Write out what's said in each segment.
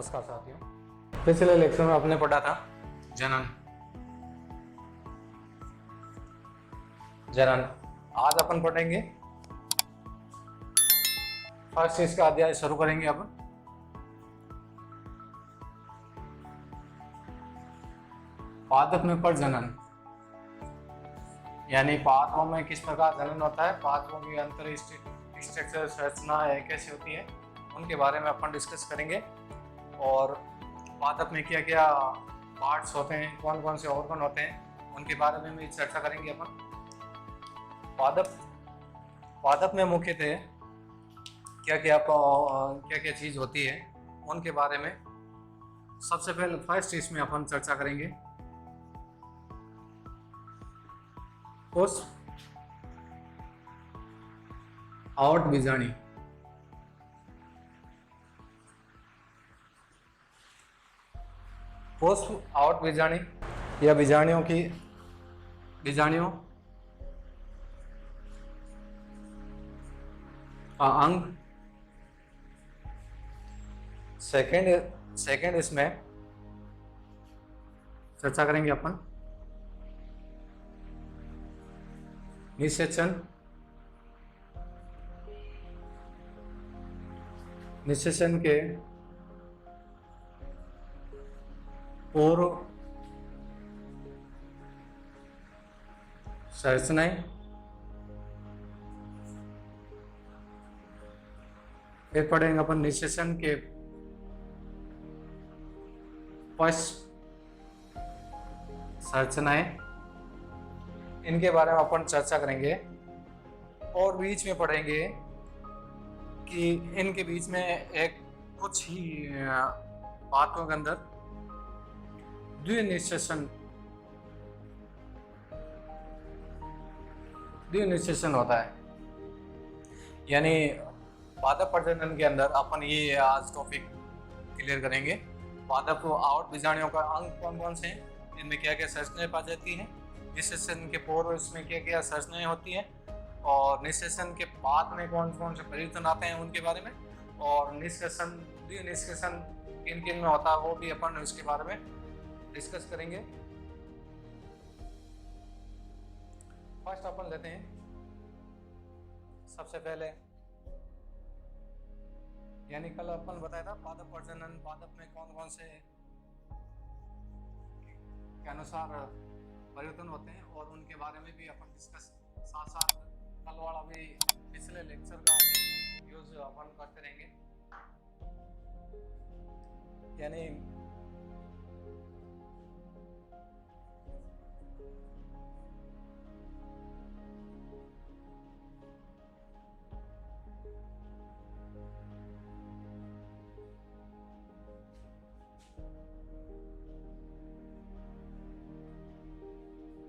नमस्कार साथियों। पिछले लेक्चर में आपने पढ़ा था जनन। आज अपन पढ़ेंगे फर्स्ट इसका अध्याय शुरू करेंगे अपन। पादप में प्रजनन यानी पादपों में किस प्रकार जनन होता है, पादपों की अंतर स्ट्रक्चर संरचना कैसी होती है, उनके बारे में अपन डिस्कस करेंगे। और पादप में क्या क्या पार्ट्स होते हैं, कौन कौन से ऑर्गन होते हैं, उनके बारे में भी चर्चा करेंगे अपन। पादप में मुख्यतः क्या क्या चीज होती है, उनके बारे में सबसे पहले फर्स्ट इसमें अपन चर्चा करेंगे। पुष्प, आवट बीजाणी। पुष्प, आवट बीजाणी या बीजाणियों का अंग। सेकेंड इसमें चर्चा करेंगे अपन निषेचन के पूर्व संरचनाएं। फिर पढ़ेंगे अपन निषेचन के पश्च संरचनाएं, इनके बारे में अपन चर्चा करेंगे। और बीच में पढ़ेंगे कि इनके बीच में एक कुछ ही बातों के अंदर द्विनिषेचन होता है। यानी पादप प्रजनन के अंदर अपन ये आज टॉपिक क्लियर करेंगे। पादप आवट बीजाणुओं का अंग कौन कौन से हैं, इनमें क्या क्या संरचनाएं पाई जाती हैं, निषेचन के पूर्व इसमें क्या क्या संरचनाएं होती हैं, और निषेचन के बाद में कौन कौन से परिवर्तन आते हैं उनके बारे में, और द्विनिषेचन किन किन में होता है वो भी अपन इसके बारे में डिस्कस करेंगे। फर्स्ट अपन लेते हैं सबसे पहले, यानी कल अपन बताया था पादप प्रजनन, पादप में कौन कौन से के अनुसार परिवर्तन होते हैं, और उनके बारे में भी अपन डिस्कस साथ साथ कल वाला भी पिछले लेक्चर का यूज अपन करते रहेंगे। यानी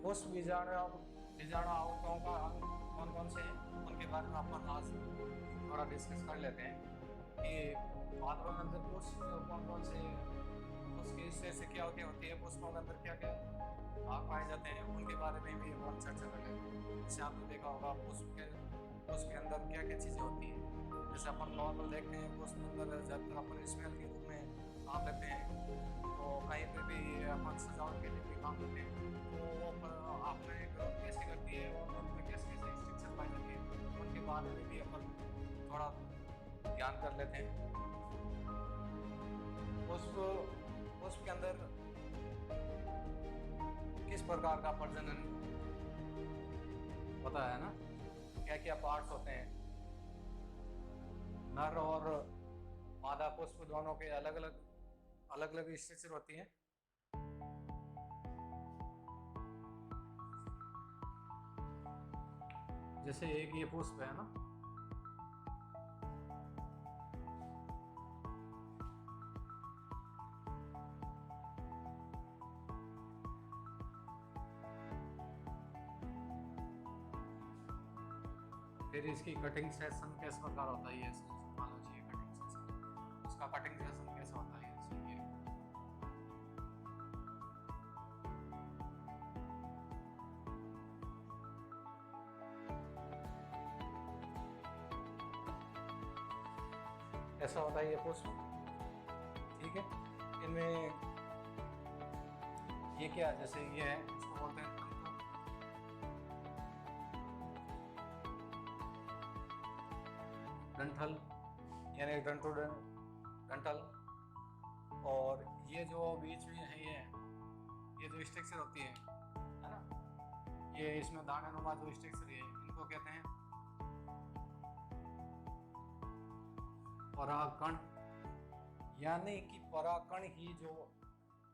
पुष्प बीजाणु आवतों का अंग कौन कौन से हैं, उनके बारे में अपन आज थोड़ा डिस्कस कर लेते हैं कि पादपों के अंदर पुष्प कौन कौन से, उसकी से क्या होती है, पुष्पों के अंदर क्या क्या भाग पाए जाते हैं, उनके बारे में भी अपन चर्चा कर लेते हैं। जैसे आपने देखा होगा पुष्प के अंदर क्या क्या चीज़ें होती हैं। जैसे अपन नॉर्मल देखते हैं पुष्प के अंदर ज़्यादातर अपन स्मेल के रूप में काम लेते हैं, तो कहीं पर भी अपन सजावट के लिए भी काम लेते हैं। तो वो आपने ग्रोथ कैसे करती है और उनमें कैसे कैसे स्ट्रक्चर पाई जाती है, उनके बारे में भी अपन थोड़ा ज्ञान कर लेते हैं। पुष्प के अंदर किस प्रकार का प्रजनन होता है ना, क्या क्या पार्ट्स होते हैं। नर और मादा पुष्प दोनों के अलग अलग स्ट्रक्चर होती है। जैसे एक ये पुष्प है ना, फिर इसकी कटिंग सेक्शन किस प्रकार होता है, ये मान लीजिए कटिंग सेक्शन, उसका कटिंग सेक्शन कैसा होता है, ये कैसा होता है ये पुष्प, ठीक ठीक है। इनमें ये क्या है, जैसे ये है, इसको बोलते हैं डंठल, यानी डंठल। और ये जो बीच में है, ये जो स्ट्रक्चर होती है ना, ये इसमें दाने नुमा जो स्ट्रक्चर है, इनको कहते हैं परागकण। यानी कि परागकण ही जो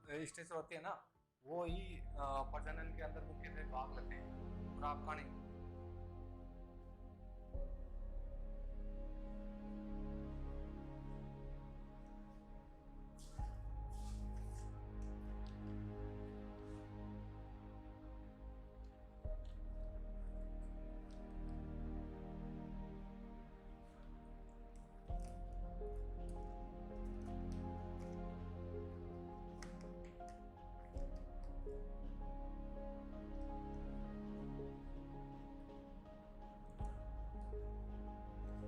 स्ट्रक्चर होती है ना, वो ही प्रजनन के अंदर मुख्यतः भाग लेते हैं, परागकण ही।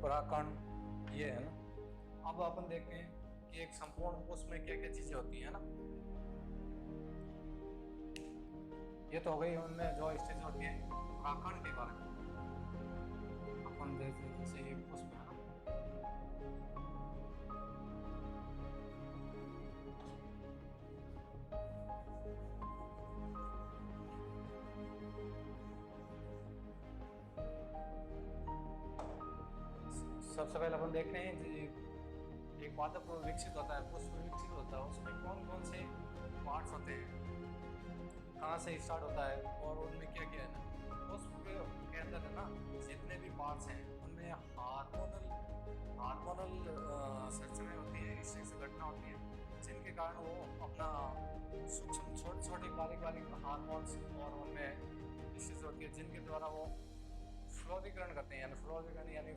परागकण ये है ना। अब अपन देखते हैं कि एक संपूर्ण कोश में क्या क्या चीजें होती हैं ना। ये तो हो गई उनमें जो स्टेज होती है परागकण के बारे में। अपन देखते हैं जैसे एक कोश में है ना, सबसे पहले अपन देखते हैं कि एक पादप विकसित होता है, पुष्प विकसित होता है, उसमें कौन कौन से पार्ट्स होते हैं, कहाँ से स्टार्ट होता है और उनमें क्या क्या है ना। पुष्प के अंदर है ना जितने भी पार्ट्स हैं उनमें हार्मोनल संरचनाएं होती है, इस से घटना होती है, जिनके कारण वो अपना सूक्ष्म छोटे छोटे बारीक हार्मोन्स और उनमें डिशेज होती है, जिनके द्वारा वो फ्लोरीकरण करते हैं। यानी फ्लोरीकरण यानी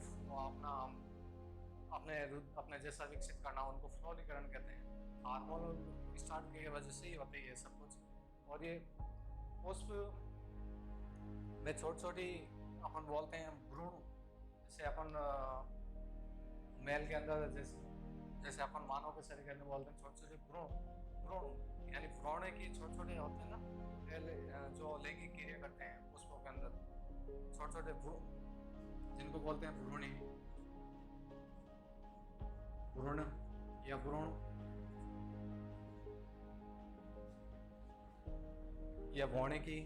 अपने जैसा विकसित करना, उनको फ्लोरीकरण कहते हैं। हार्मोनल स्टार्ट की वजह से ही होता है ये सब कुछ। और ये पुष्प में छोटी छोटी अपन बोलते हैं भ्रूण, जैसे अपन मेल के अंदर जैसे अपन मानव के शरीर के अंदर बोलते हैं छोटे छोटे भ्रूण, यानी भ्रूण की छोटे छोटे होते हैं ना, जो लैंगिक क्रिया करते हैं पुष्पों के अंदर, छोटे छोटे भ्रूण, जिनको बोलते हैं भ्रूण या भ्रूण या भौणिकी।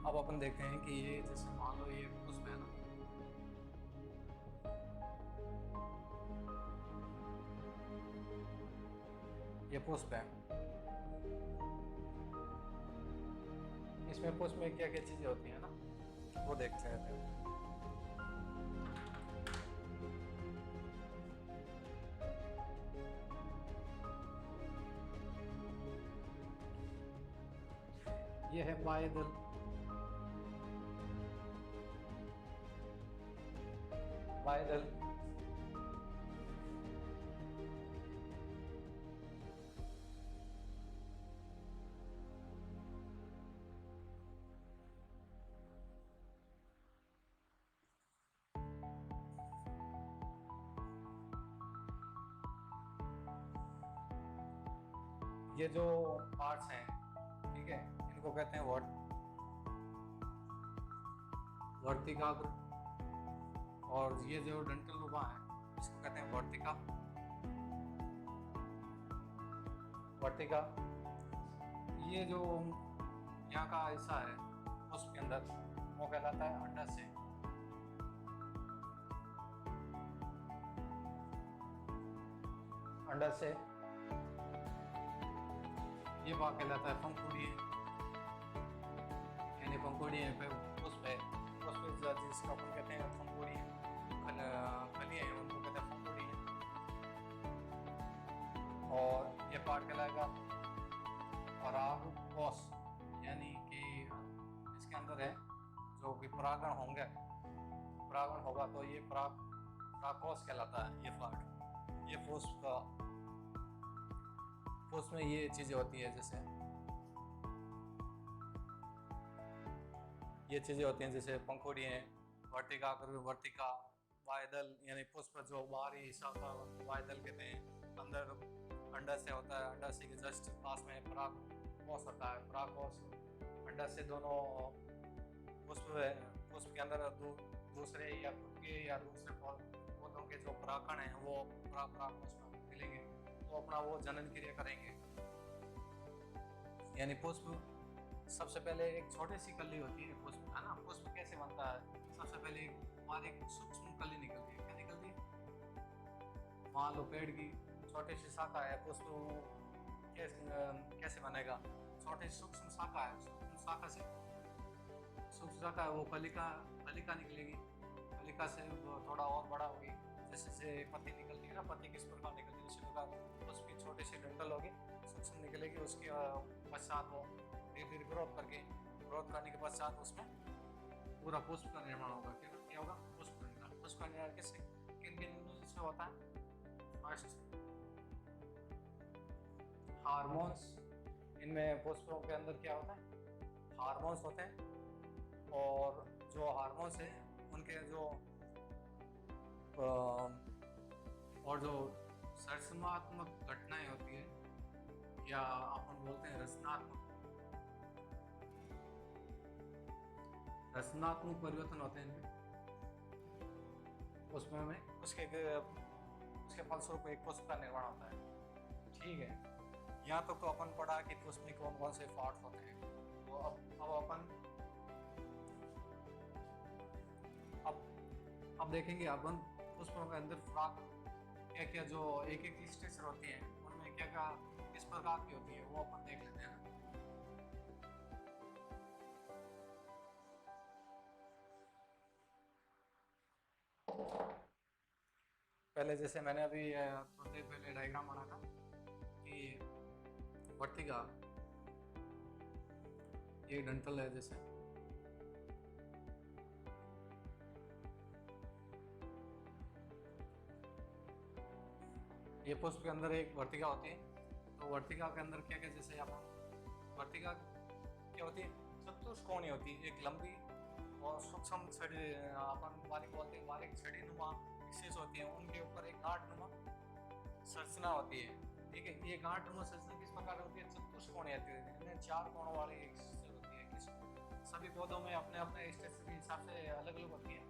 अब अपन देखते हैं कि ये जैसे मान लो ये पुष्प है ना, ये पुष्प है, इसमें पुष्प में क्या क्या चीजें होती है ना, वो देखते हैं। ये है बाह्यदल, ये जो पार्ट्स हैं, ठीक है, इनको कहते हैं वर्तिकाग्र। और ये जो डंठल नुमा है इसको कहते हैं वर्तिका। ये जो यहाँ का हिस्सा है पुष्प के अंदर, वो कहलाता है अंडाशय। ये भाग कहलाता है पंखुड़ी, यानी पंखुड़ी पुष्प है, जिसको अपन कहते हैं पंखुड़ी, कलियां हैं उनको कहते हैं पंखुड़ी। और ये पार्ट कहलाएगा परागकोश, यानी कि इसके अंदर है जो कि परागण होगा तो ये परागकोश कहलाता है। ये पार्ट, ये पुष्प में ये चीजें होती है, जैसे ये चीज़ें होती हैं, जैसे पंखुड़ी हैं, वर्तिका, वर्तिका, वायदल, यानी पुष्प जो बाहरी हिस्सा होता है वायदल कहते हैं। अंदर अंडा से होता है, अंडा से के जस्ट पास में परागकोश होता है। परागकोश अंडा से दोनों पुष्प पुष्प के अंदर दूसरे या खुद के या दूसरे पौधों के जो परागकण हैं वो परागकोश में मिलेंगे तो अपना वो जनन क्रिया करेंगे। यानी पुष्प सबसे पहले एक छोटी सी कली होती है पुष्प, है ना। पुष्प कैसे बनता है, सबसे पहले बारीक सूक्ष्म कली निकलती है। क्या निकलती है, मान लो पेड़ की छोटी सी शाखा है, पुष्प कैसे बनेगा, छोटी सूक्ष्म शाखा है, सूक्ष्म शाखा से सूक्ष्म शाखा है वो कलिका निकलेगी, कलिका से वो थोड़ा और बड़ा होगी, जैसे से पत्ती निकलती है ना, पत्ती किस प्रकार निकलती है उसी प्रकार उसकी छोटी सी डंठल होगी, सूक्ष्म निकलेगी। उसके पश्चात वो धीरे धीरे ग्रोथ करने के पश्चात उसमें पूरा पुष्प का निर्माण होगा। क्या होगा, पुष्प का निर्माण। पुष्प का निर्माण किससे, किन किन से होता है, फर्स्ट हार्मोन्स। इनमें पुष्पों के अंदर क्या होता है, हार्मोन्स होते हैं, और जो हार्मोन्स हैं उनके जो और जो संरचनात्मक घटनाएं होती है या अपन बोलते हैं रचनात्मक परिवर्तन होते हैं इनमें पुष्पों में, उसके फलस्वरूप एक पुष्प का निर्माण होता है। ठीक है, यहाँ तक तो अपन पढ़ा कि पुष्प में कौन कौन से पार्ट्स होते हैं। तो अब देखेंगे अपन पुष्पों के अंदर क्या क्या जो एक एक स्ट्रक्चर होती हैं उनमें क्या क्या किस प्रकार की होती है वो अपन देख लेते हैं। पहले जैसे मैंने अभी थोड़ी देर पहले डायग्राम बना था कि वर्तिका ये डंठल है, जैसे ये पुष्प के अंदर एक वर्तिका होती है। तो वर्तिका के अंदर क्या क्या, जैसे अपन वर्तिका क्या होती है, चतुष्कोणीय होती है, एक लंबी और सूक्ष्म छड़ी, अपन बारीक बोलते हैं बारीक छड़ी नुमा विशेष होती है, उनके ऊपर एक गांठ नुमा संरचना होती है। ठीक है, ये गांठ नुमा संरचना किस प्रकार होती है, चतुष्कोणीय होती है, 4 कोणों वाली एक स्ट्रक्चर होती है। सभी पौधों में अपने अपने स्ट्रक्चर के हिसाब से अलग अलग होती है।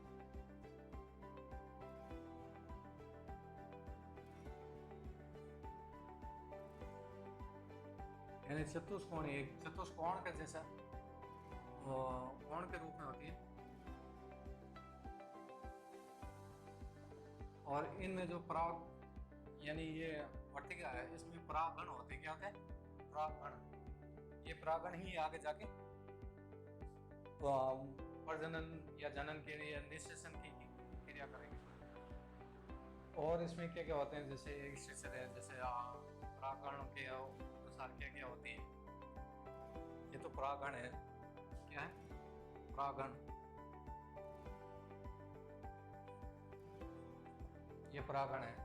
यानी चतुष्कोणीय एक चतुष्कोण के जैसा कोण के रूप में होती है, और इनमें जो पराग यानी ये वर्तिका है इसमें परागण होते हैं। क्या होते हैं, परागण। ये परागण ही आगे जाके प्रजनन या जनन के लिए निषेचन की क्रिया करेंगे। और इसमें क्या क्या होते हैं, जैसे एक स्ट्रक्चर है, जैसे परागण के अनुसार क्या क्या होती है। ये तो परागण है, क्या है, परागण, ये परागण है।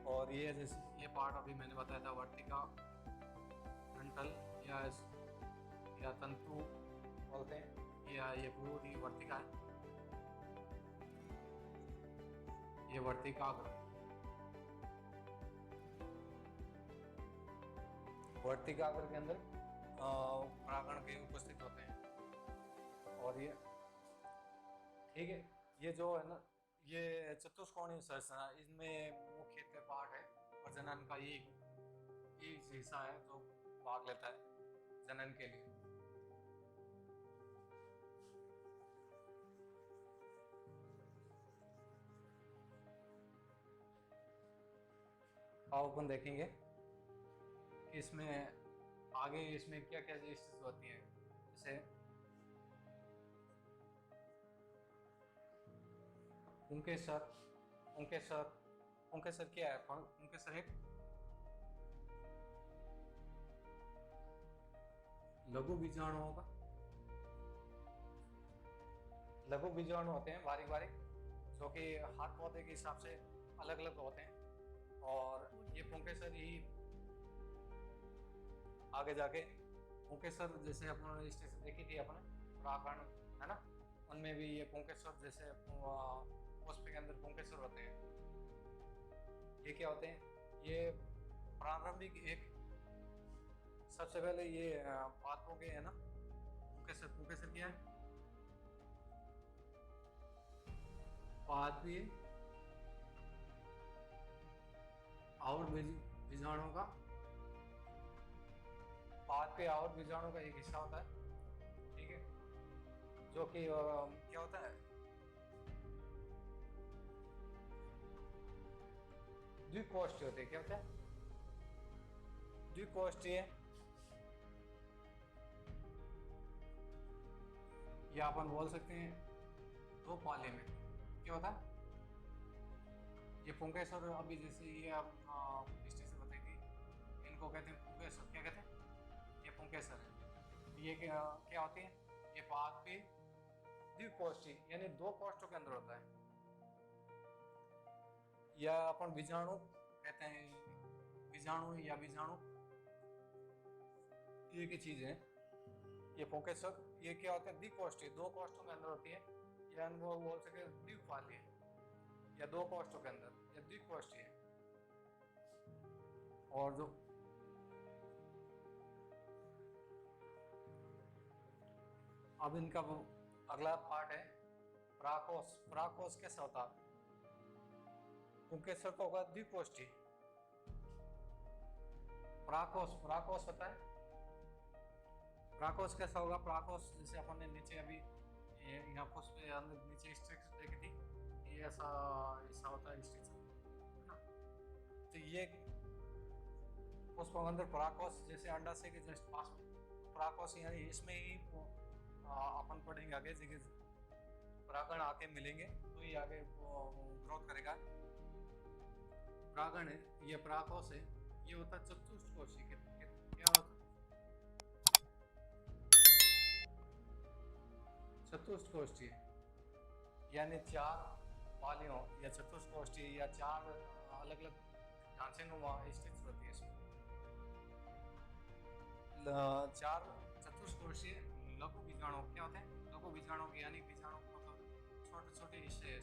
और ये जैसे ये पार्ट अभी मैंने बताया था वर्तिका, डंठल या तंतु बोलते हैं, या ये पूरी वर्तिका है, ये वर्तिकाग्र। वर्तिकाग्र के अंदर परागण के उपस्थित होते हैं। और ये ठीक है, ये जो है ना, ये चतुष्कोणीय संरचना, इनमें मुख्य पार्ट है प्रजनन का, एक हिस्सा है जो भाग लेता है जनन के लिए। अब अपन देखेंगे कि इसमें आगे इसमें क्या क्या चीजें होती हैं, जैसे पुंकेसर क्या है, पुंकेसर एक लघु बीजाणुओं का, लघु बीजाणु होते हैं बारीक बारीक, जो कि हर पौधे के हिसाब से अलग अलग होते हैं। और ये पुंकेसर ही आगे जाके पुंकेसर, जैसे अपन स्टेशन देखी थी अपने प्राकरण, है ना, उनमें भी ये पुंकेसर जैसे पुष्प के अंदर पुंकेसर होते हैं। ये क्या होते हैं? ये प्रारंभिक एक सबसे पहले ये पादपों के है ना, पुंकेसर, पुंकेसर क्या है? पादपीय और बीजाणु का, पादपीय और बीजाणु का एक हिस्सा होता है, ठीक है, जो कि क्या होता है, द्विकोष्ठीय होते हैं। क्या होता है? द्विकोष्ठीय। या अपन बोल सकते हैं दो पाले में। क्या होता है? ये पुंकेसर, अभी जैसे ये आप हिस्ट्री से बताई थी, इनको कहते हैं पुंकेसर। क्या कहते हैं? ये पुंकेसर है। ये क्या होती है? ये पादपीय द्विकोष्ठी, यानी दो कोष्ठों के अंदर होता है। या अपन बीजाणु कहते हैं, बीजाणु या बीजाणु एक ही चीज है। ये पुंकेसर ये क्या होता है? द्विकोष्ठी, दो कोष्ठों के अंदर होती है, या वो बोल सके द्विपाली, या दो कोष्ठों के अंदर, या द्विकोष्ठी है। और जो अब इनका वो अगला पार्ट है प्राकोष। प्राकोष कैसा होता है? पुंकेसर को होगा द्विकोष्ठी। प्राकोष, प्राकोष होता है, प्राकोष कैसा होगा? प्राकोष जैसे अपन ने नीचे अभी यहाँ पुष्प अंदर नीचे स्ट्रिक्स देखी थी, ये ऐसा ऐसा होता है स्ट्रिक्स, तो ये पुष्प अंदर प्राकोष जैसे अंडा से के जस्ट पास में प्राकोष, यानी इसमें ही अपन पढ़ेंगे आगे, जगह परागण आके मिलेंगे तो ये आगे ग्रोथ करेगा। परागण है, ये प्राकोष है, ये होता है चतुष्कोशी। क्या होता है? चतुष्कोष्ठी, यानी चार पालियों या चतुष्कोष्ठी या चार अलग अलग ढांचेनुमा स्थित होती है इसमें। चार चतुष्कोशीय लघु बीजाणु क्या होते हैं? लघु बीजाणु यानी बीजाणु मतलब छोटे छोटे हिस्से,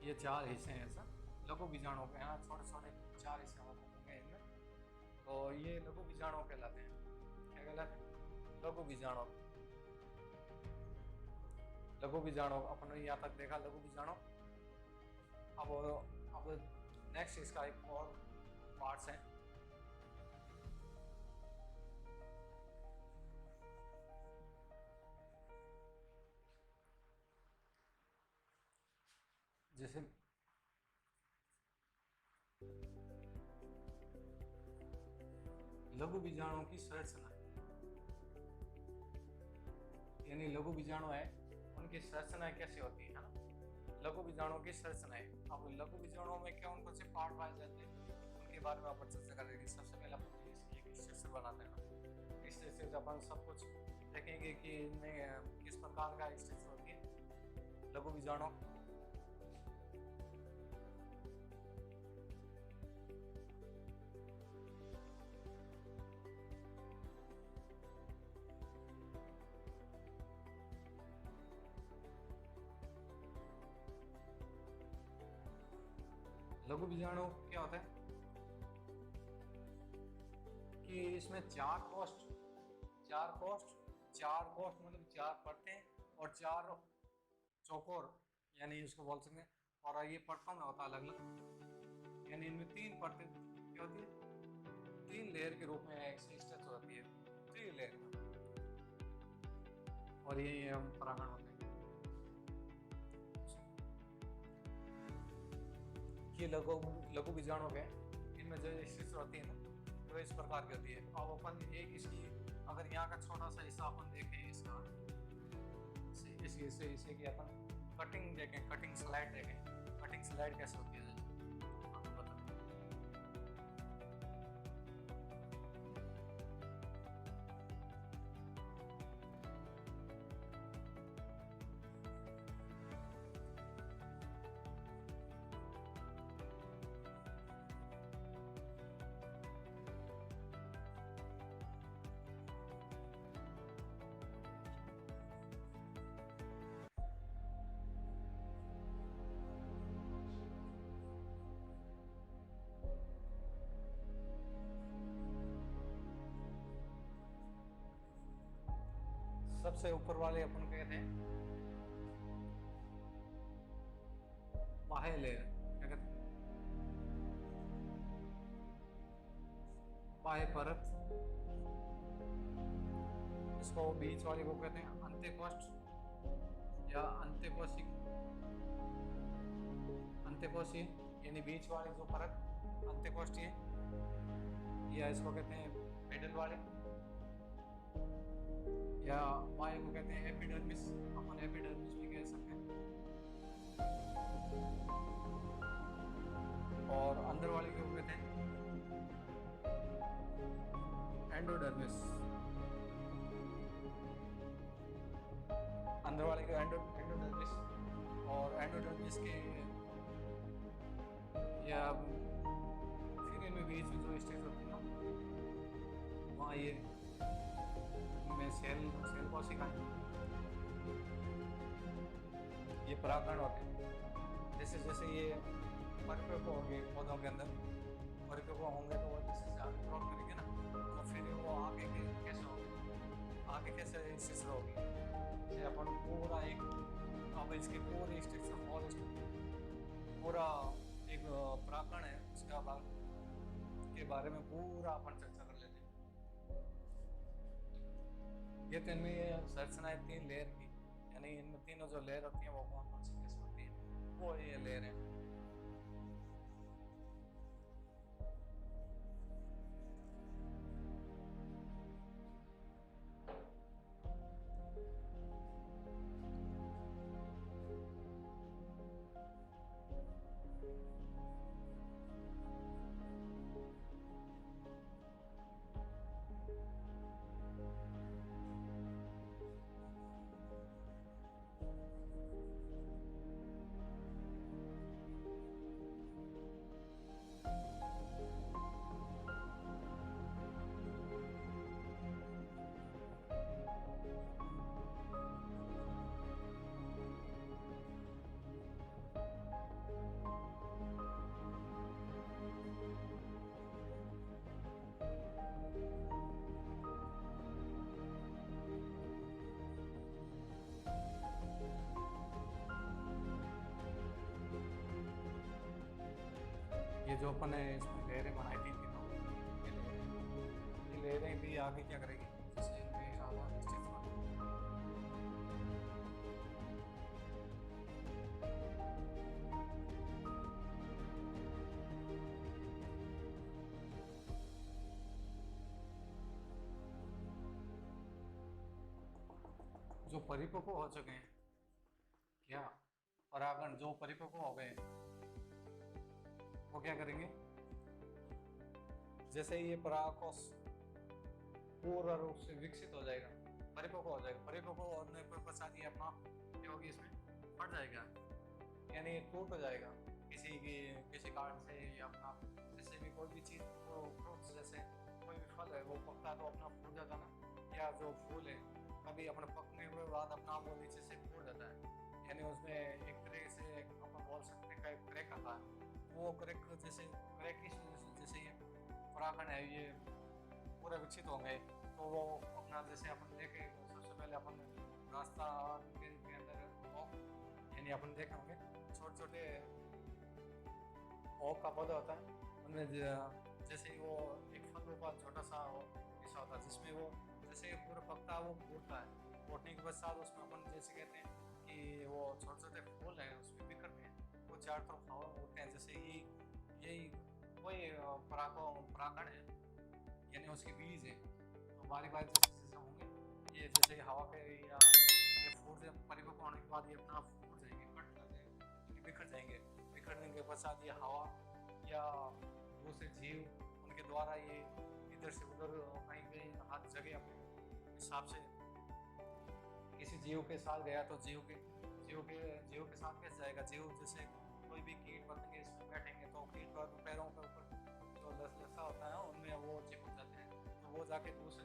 ये चार हिस्से हैं ऐसा लघु बीजाणु के, यहाँ छोटे छोटे चार हिस्से होंगे इनमें, तो ये लघु बीजाणु कहलाते हैं। क्या कहलाते हैं? लघु बीजाणु। लघु बीजाणु अपन यहाँ तक देखा, लघु बीजाणु। अब नेक्स्ट इसका एक और पार्ट्स हैं। जैसे लघु बीजाणु की संरचना, यानी लघु बीजाणु है उनकी संरचना कैसे होती है ना, लघु बीजाणु की संरचना है। अब लघु बीजाणु में क्या उनको से पार्ट पाए जाते हैं, उनके बारे में अपन चर्चा करेंगे। सबसे पहले अपन एक स्ट्रक्चर बनाते हैं ना, इस स्ट्रक्चर से अपन सब कुछ देखेंगे कि इनमें किस प्रकार का स्ट्रक्चर होती है लघु बीजाणु। लघु बीजाणु क्या होता है कि इसमें चार कोष्ठ मतलब चार परतें और चार चौकोर, यानी इसको बोल सकते हैं, और ये परतों में होता है अलग अलग, यानी इनमें तीन परतें क्या होती है? तीन लेयर के रूप में स्ट्रक्चर होती है, थ्री लेयर में, और ये हम परागण होते हैं। ये लघु बीजाणु के इनमें जो स्ट्रक्चर होती है ना, तो इस प्रकार की होती है। अब अपन एक इसकी अगर यहाँ का छोटा सा हिस्सा अपन देखें, इसका इसे कि अपन कटिंग देखें, कटिंग स्लाइड देखें, कटिंग स्लाइड कैसे होती है आपको बता। सबसे ऊपर वाले अपन कहते हैं बाह्य लेयर, क्या कहते हैं, बाह्य परत। इसको बीच वाले को कहते हैं अंत्यकोष्ठ या अंत्यकोशीय, यानी बीच वाली जो परत अंत्यकोष्ठीय, या इसको कहते हैं पेडल वाले, या बाह्य को कहते हैं एपिडर्मिस, अपन एपिडर्मिस भी कह सकते हैं। और अंदर वाले को कहते हैं एंडोडर्मिस, अंदर वाले को एंडोडर्मिस। और एंडोडर्मिस के या फिर इनमें बीच में जो स्टेज होती है ना, वहाँ ये में सेल कोशिकाएं, ये परागकण होते हैं। जैसे जैसे ये परिपक्व होंगे पौधों के अंदर, परिपक्व होंगे तो वो जैसे जैसे ग्रोथ करेंगे ना, तो फिर वो आगे कैसे होगी, आगे कैसे स्थिति होगी। जैसे अपन पूरा एक, अब इसके पूरे स्ट्रक्चर और पूरा एक परागकण है, उसका भाग के बारे में पूरा अपन चर्चा कर लेते हैं। ये तो इनमें ये संरचना है 3 लेयर की, यानी इनमें तीनों जो लेयर होती हैं वो कौन कौन सी कैसे होती है, वो ये लेयर है। ये जो अपन है इसमें लेयरें बनाई थी तीनों, ये लेयरें भी आगे क्या करेगी, जैसे इनमें हवा स्थित होगी। जो परिपक्व हो चुके हैं, क्या परागण जो परिपक्व हो गए वो क्या करेंगे, जैसे ही ये परागकोश पूर्ण रूप से विकसित हो जाएगा, परिपक्व हो जाएगा, परिपक्व होने पर पश्चात ये अपना क्या होगी, इसमें फट जाएगा, यानी टूट जाएगा किसी कारण से, या अपना जैसे भी कोई भी चीज़ वो फ्रूट्स, जैसे कोई भी फल है वो पकता तो अपना फूट जाता ना, या जो फूल है कभी अपने पकने के बाद अपना वो नीचे से फूट जाता है, यानी उसमें एक तरह से अपन बोल सकते हैं क्रैक आता है। वो क्रैक जैसे क्रैक की जैसे ये परागण है ये पूरा विकसित होंगे, तो वो अपना जैसे अपन देखे सबसे पहले अपन रास्ता के अंदर यानी अपन देखे होंगे छोटे छोटे ओक का पौधा होता है, उनमें जैसे वो एक फल रूपा छोटा सा हिस्सा होता है, जिसमें वो जैसे पूरा पकता है वो फूटता है, फूटने के पश्चात उसमें अपन जैसे कहते हैं कि वो छोटे छोटे फूल हैं उसमें बिखरते हैं, वो चारों तरफ हवा में उड़ते हैं, जैसे यही कोई परागण है, यानी उसके बीज है। तो बारी बारी जैसे जैसे होंगे ये जैसे हवा के, या ये फूट परिपक्व होने के बाद ये अपना फूट जाएंगे, कट जाएंगे, बिखर जाएंगे, बिखरने के पश्चात ये हवा या दूसरे जीव उनके द्वारा ये इधर से उधर कहीं कहीं हर जगह अपने हिसाब से किसी जीव के साथ गया तो जीव के साथ कैसे जाएगा, जीव जैसे कोई भी कीट पतंगे इसमें बैठेंगे तो कीट पैरों के ऊपर जो लसा होता है उनमें वो चिपक जाते हैं, तो वो जाके दूसरे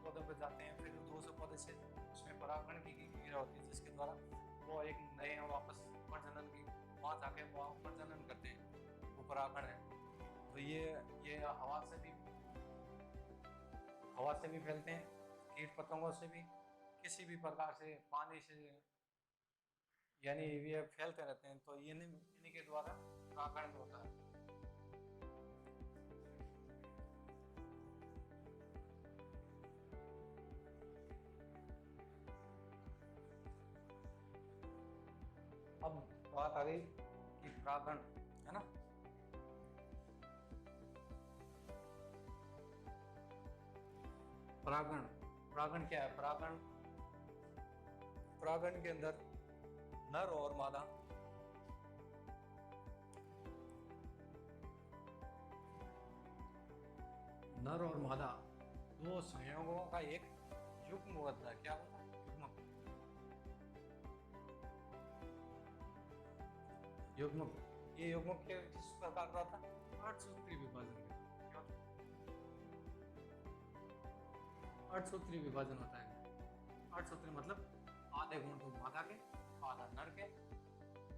पौधों पर जाते हैं, फिर दूसरे पौधे से उसमें परागण की क्रिया होती है, जिसके द्वारा वो एक नए वापस प्रजनन की वहाँ जाके प्रजनन करते हैं, वो परागण है। तो ये हवा से भी फैलते हैं, कीट पतंगों से भी, किसी भी प्रकार से पानी से यानी ये फैलते रहते हैं, तो ये इन्हीं के द्वारा परागण होता है। अब बात आ गई कि परागण, है ना। परागण, परागण क्या है? परागण, परागण के अंदर नर और मादा नर और मादा दो संयोगों का एक युग्म होता है। क्या होता है? युग्म। युग्म, ये युग्म के किस प्रकार का होता है? 8 सूत्री विभाजन। क्या होता है? 8 सूत्री विभाजन होता है। 8 सूत्री मतलब आधे गुण तो मादा के, आधा नर के,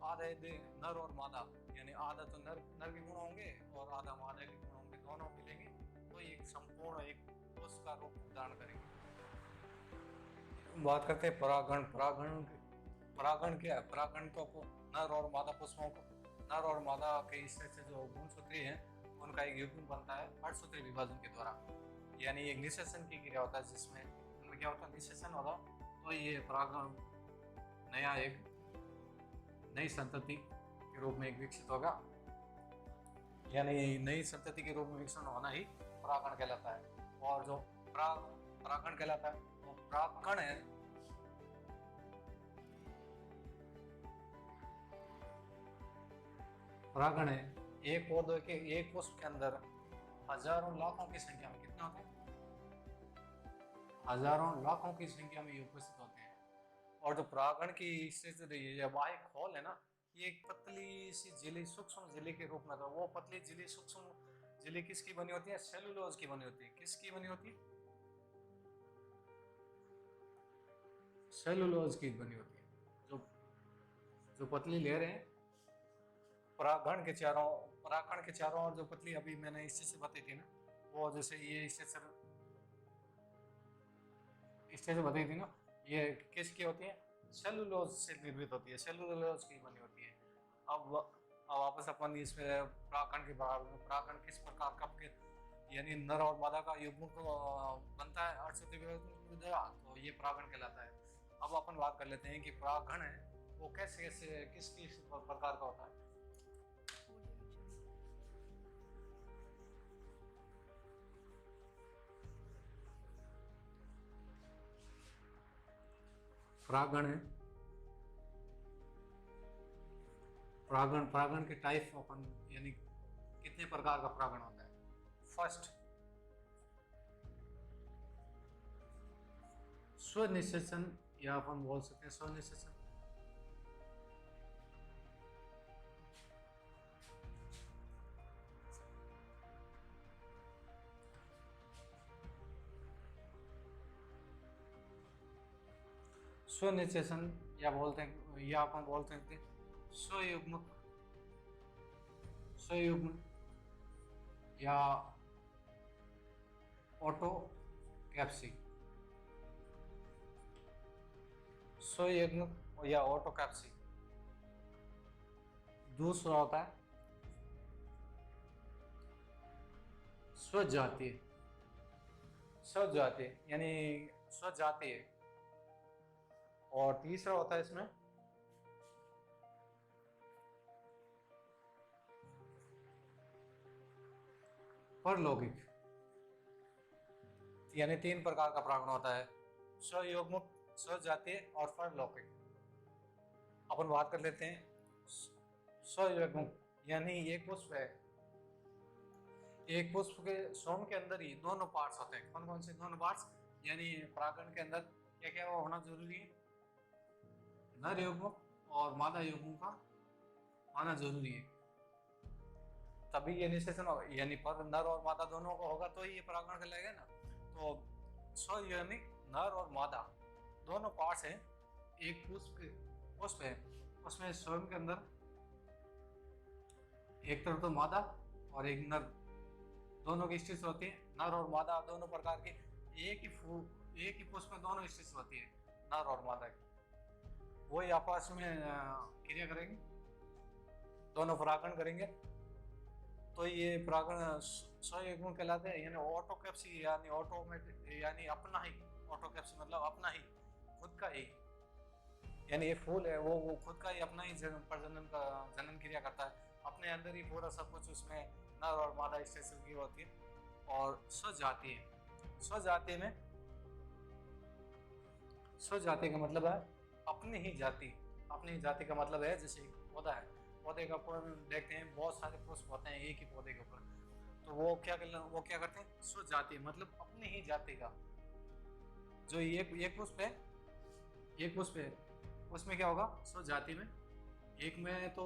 आधे नर और मादा, यानी आधा तो नर के गुण होंगे और आधा मादा के गुण होंगे, दोनों मिलेंगे तो एक संपूर्ण एक कोष का रूप धारण करेंगे। बात करते हैं परागण। परागण क्या है? परागण तो नर और मादा पुष्पों को, नर और मादा के हिस्से से जो गुणसूत्री हैं उनका एक युग्म बनता है 8 सूत्री विभाजन के द्वारा, यानी एक निषेचन की क्रिया होता है, जिसमें उनमें क्या होता है? निषेचन होगा तो ये परागण नया एक नई संतति के रूप में एक विकसित होगा, यानी नई संतति के रूप में विकसित होना ही परागण कहलाता है। और जो परागण कहलाता है वो परागण है, परागण है एक पौधे के एक पुष्प के अंदर हजारों लाखों की संख्या में, कितना होते हैं? हजारों लाखों की संख्या में ये उपस्थित होते हैं। और जो परागण की स्थिति रही है, यह बाह्य खोल है ना, ये एक पतली सी झिल्ली, सूक्ष्म झिल्ली के रूप में था। वो पतली झिल्ली, सूक्ष्म झिल्ली किसकी बनी होती है? सेलुलोज की बनी होती है। किसकी बनी होती है? सेलुलोज की बनी होती है। जो जो पतली लेयर है परागण के चारों ओर जो पतली अभी मैंने इससे से बताई थी ना, वो जैसे ये इससे बताई थी ना, ये किसकी होती है? सेलुलोज से निर्मित होती है, सेलुलोज की बनी होती है। अब वापस अपन इसमें परागण के बारे में, परागण किस प्रकार का यानी नर और मादा का युग्म को बनता है 8 सूत्री विभाजन के द्वारा, तो ये परागण कहलाता है। अब अपन बात कर लेते हैं कि परागण है वो कैसे कैसे किस प्रकार का होता है। परागण है, परागण के टाइप अपन, यानी कितने प्रकार का परागण होता है। फर्स्ट, स्वनिषेचन, या अपन बोल सकते हैं स्वनिषेचन। स्वनिषेचन या बोलते हैं, या अपन बोलते हैं स्वयुग्म, स्वयुग्म या ऑटोकैप्सी, स्वयुग्म या ऑटोकैप्सी। दूसरा होता है स्वजातीय, स्वजातीय यानी स्वजातीय। और तीसरा होता है इसमें परलौकिक, यानी 3 प्रकार का परागण होता है, स्वयुग्मक, स्वजातीय और परलौकिक। अपन बात कर लेते हैं स्वयुग्मक, यानी एक पुष्प है, एक पुष्प के स्वयं के अंदर ही दोनों पार्ट्स होते हैं। कौन कौन से दोनों पार्ट्स? यानी परागण के अंदर क्या क्या होना जरूरी है? नर युग्म और मादा युग्म का आना जरूरी है, तभी ये निषेचन होगा, यानी पर नर और मादा दोनों को होगा तो ये परागण कहलाएगा ना। तो स्व यानी नर और मादा दोनों पार्ट्स हैं, एक पुष्प है, उसमें स्वयं के अंदर एक तरफ तो मादा और एक नर, दोनों की स्थिति होती है। नर और मादा दोनों प्रकार के एक ही पुष्प में दोनों स्थिति होती है। नर और मादा की, वही आपस में क्रिया करेंगे, दोनों परागण करेंगे, तो ये परागण स्वयं कहलाते हैं, यानी ऑटोकैप्सी, यानी ऑटोमेटिक, यानी अपना ही, ऑटोकैप्सी मतलब अपना ही, खुद का ही, यानी ये फूल है वो खुद का ही अपना ही प्रजनन का जनन क्रिया करता है, अपने अंदर ही पूरा सब कुछ, उसमें नर और मादा स्टेशन की होती है। और स्वजातीय, स्वजातीय में, स्वजाति का मतलब है अपनी ही जाति, अपनी ही जाति का मतलब है जैसे पौधा है, पौधे का ऊपर देखते हैं बहुत सारे पुष्प होते हैं एक ही पौधे के ऊपर, तो वो क्या करते हैं, स्वजाति मतलब अपनी ही जाति का, जो एक पुष्प है, एक पुष्प है, उसमें क्या होगा, स्वजाति में, एक में तो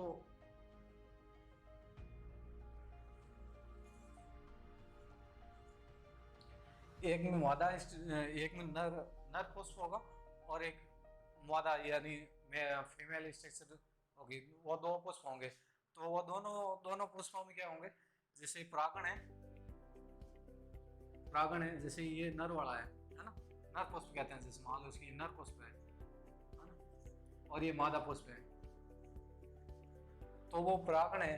एक में मादा, एक में नर नर पुष्प होगा, और एक मादा यानी फीमेल स्ट्रक्चर होगी, वो दो पुष्प होंगे, तो वो दोनों दोनों पुष्पों में क्या होंगे, जैसे परागण है, परागण है, जैसे ये नर वाला है ना, नर पुष्प कहते हैं, जैसे मान लो उसकी नर पुष्प है ना, और ये मादा पुष्प है, तो वो परागण है,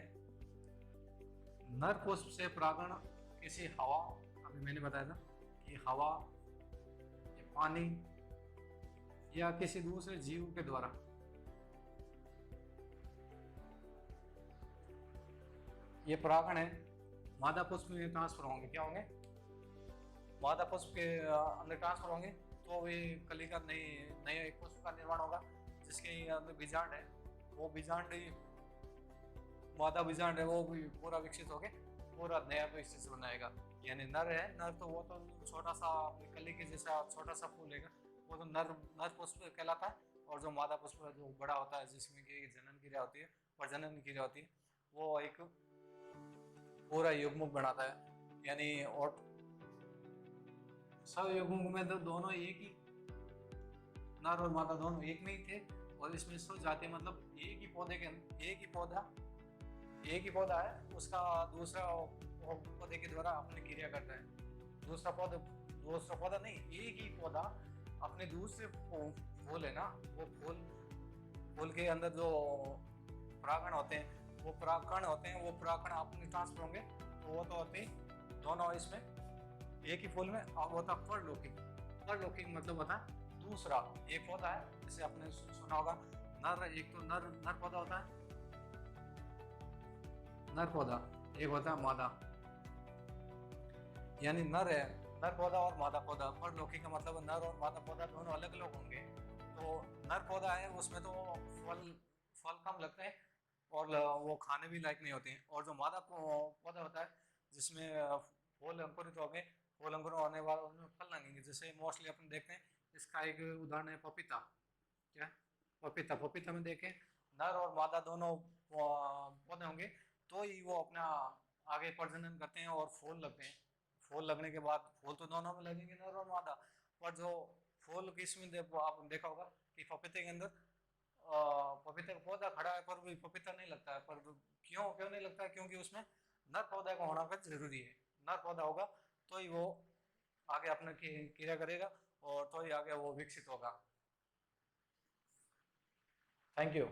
नर पुष्प से परागण किसी हवा, अभी मैंने बताया था कि हवा या पानी या किसी दूसरे जीव के द्वारा, ये परागण है, मादा पुष्प में ट्रांसफर होंगे, क्या होंगे, मादा पुष्प के अंदर ट्रांसफर होंगे, तो वे कली का नई नए एक पुष्प का निर्माण होगा, जिसके अंदर बीजांड है, वो बीजांड, मादा बीजांड है, वो भी पूरा विकसित होके पूरा नया स्टेज बनाएगा, यानी नर है, नर तो वो तो छोटा सा कली के जैसा छोटा सा फूल है, वो तो नर नर पुष्प कहलाता है, और जो मादा पुष्प है जो बड़ा होता है, जिसमें कि जनन क्रिया होती है, प्रजनन क्रिया होती है, वो एक पूरा युग्मक बनाता है, यानी और सब युग्मक में तो दोनों एक ही, नर और मादा दोनों एक में ही थे, और इसमें सो जाते मतलब एक ही पौधे के, एक ही पौधा है, उसका दूसरा पौधे के द्वारा अपनी क्रिया करता है, दूसरा पौधा नहीं, एक ही पौधा अपने दूसरे फूल है ना, वो फूल के अंदर जो परागण होते हैं, वो परागण अपने ट्रांसफर होंगे, तो वो तो होते दोनों इसमें एक ही फूल में, अब होता परलौकिक मतलब होता है दूसरा, एक पौधा है, जैसे आपने सुना होगा नर, एक तो नर पौधा होता है, नर पौधा, एक होता है मादा, यानी नर पौधा और मादा पौधा, परलौकिक का मतलब नर और मादा पौधा दोनों अलग अलग होंगे, तो नर पौधा है उसमें तो फल कम लगते हैं, और वो खाने भी लायक नहीं होते हैं, और जो मादा पौधा होता है जिसमें फूल अंकुरित होंगे, फूल अंकुर होने बाद उनमें फल लगेंगे, जैसे मोस्टली अपन देखते हैं, इसका एक उदाहरण है पपीता, क्या, पपीता में देखें नर और मादा दोनों पौधे होंगे, तो ही वो अपना आगे प्रजनन करते हैं और फूल लगते हैं, फूल लगने के बाद फूल तो दोनों में लगेंगे नर और मादा, पर जो फूल किसमें आप देखा होगा कि पपीते के अंदर पपीते का पौधा खड़ा है पर भी पपीता नहीं लगता है, पर क्यों क्यों नहीं लगता है, क्योंकि उसमें नर पौधा का होना का जरूरी है, नर पौधा होगा तो ही वो आगे अपना क्रिया करेगा, और तो ही आगे वो विकसित होगा। Thank you.